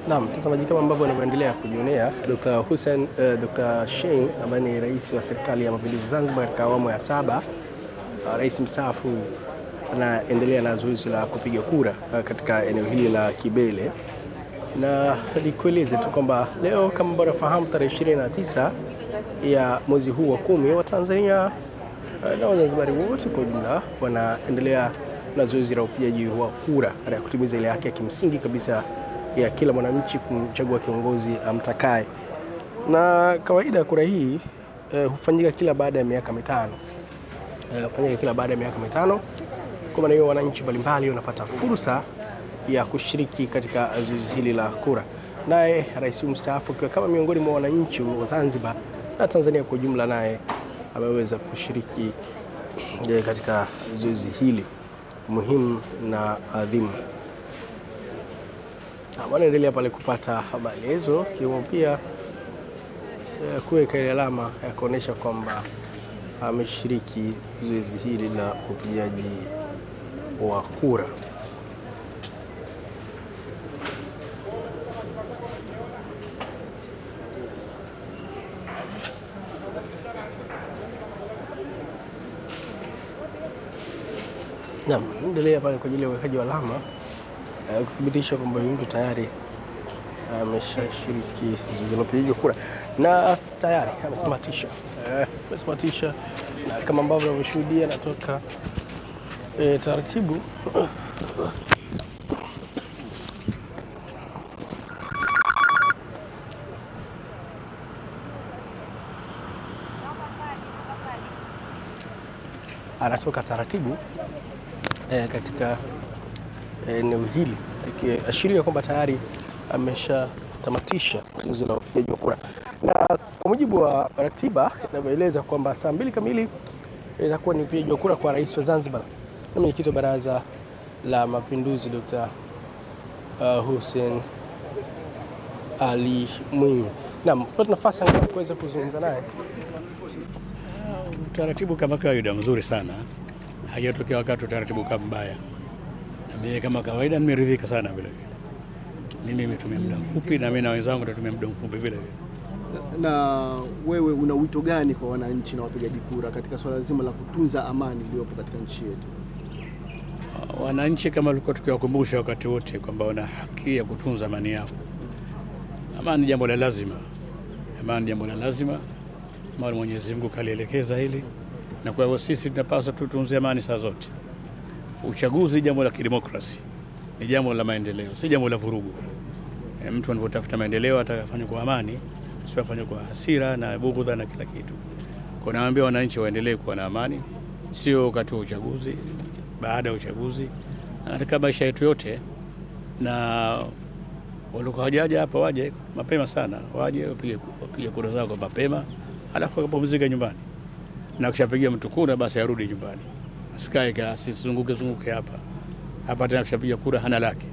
Naam, mtazamaji, kama ambavyo unavyoendelea kujionea, Dr. Shein ambaye ni rais wa serikali ya mapinduzi Zanzibar katika awamu ya 7, rais mstaafu, anaendelea na zoezi la kupiga kura katika eneo hili la Kibele. Na nikueleze tu kwamba leo, kama ambavyo unafahamu, tarehe 29 ya mwezi huu wa 10, wa Tanzania na Wazanzibari wote kwa ujumla wanaendelea na zoezi la upigaji wa kura katika kutimiza ile haki ya kimsingi kabisa ya kila mwananchi kumchagua kiongozi amtakaye. Na kawaida kura hii hufanyika kila baada ya miaka mitano. Kwa maana hiyo wananchi mbalimbali wanapata fursa ya kushiriki katika zoezi hili la kura. Naye rais mstaafu akiwa kama miongoni mwa wananchi wa Zanzibar na Tanzania kwa ujumla, naye ameweza kushiriki katika zoezi hili muhimu na adhimu. Wanaendelea pale kupata maelezo, kiwemo pia kuweka ile alama ya kuonesha kwamba ameshiriki zoezi hili la upigaji wa kura. Naam, endelea pale kwa ajili ya uwekaji wa alama kuthibitisha kwamba mtu tayari ameshashiriki zoezi la upigaji wa kura na tayari amesematisha. Na kama ambavyo umeshuhudia, natoka taratibu anatoka taratibu katika eneo hili, ikiashiria kwamba tayari ameshatamatisha zoezi la upigaji wa kura. Na kwa mujibu wa ratiba inavyoeleza kwamba saa 2 kamili itakuwa ni upigaji wa kura kwa rais wa Zanzibar na mwenyekiti wa Baraza la Mapinduzi Dr. Hussein Ali Mwinyi. Naam, tupata nafasi ya kuweza kuzungumza naye. Utaratibu kama kawaida mzuri sana, hajatokea wakati utaratibu kama mbaya. Na mimi kama kawaida nimeridhika sana vile vile. Mimi nimetumia muda mfupi na mimi na wenzangu tutatumia muda mfupi vile vile. Na wewe una wito gani kwa wananchi na wapigaji kura katika swala zima la kutunza amani iliyopo katika nchi yetu? Wananchi kama tulikuwa tukiwakumbusha wakati wote kwamba wana haki ya kutunza amani yao. Amani ni jambo la lazima. Maana Mwenyezi Mungu kalielekeza hili, na kwa hivyo sisi tunapaswa tutunze amani saa zote. Uchaguzi jambo la kidemokrasi, ni jambo la maendeleo, si jambo la vurugu. Mtu anapotafuta maendeleo atakafanya kwa amani, sio afanye kwa hasira na bugudha na kila kitu. Kwa naambia wananchi waendelee kuwa na amani, sio wakati wa uchaguzi, baada ya uchaguzi, na katika maisha yetu yote. Na walikuwa hawajaja hapa waje mapema sana, waje wapige kura zao kwa mapema, alafu wakapumzika nyumbani. Na kishapigia mtu kura basi arudi nyumbani. Asikae asizunguke hapa. Hapa tena kishapiga kura hana laki.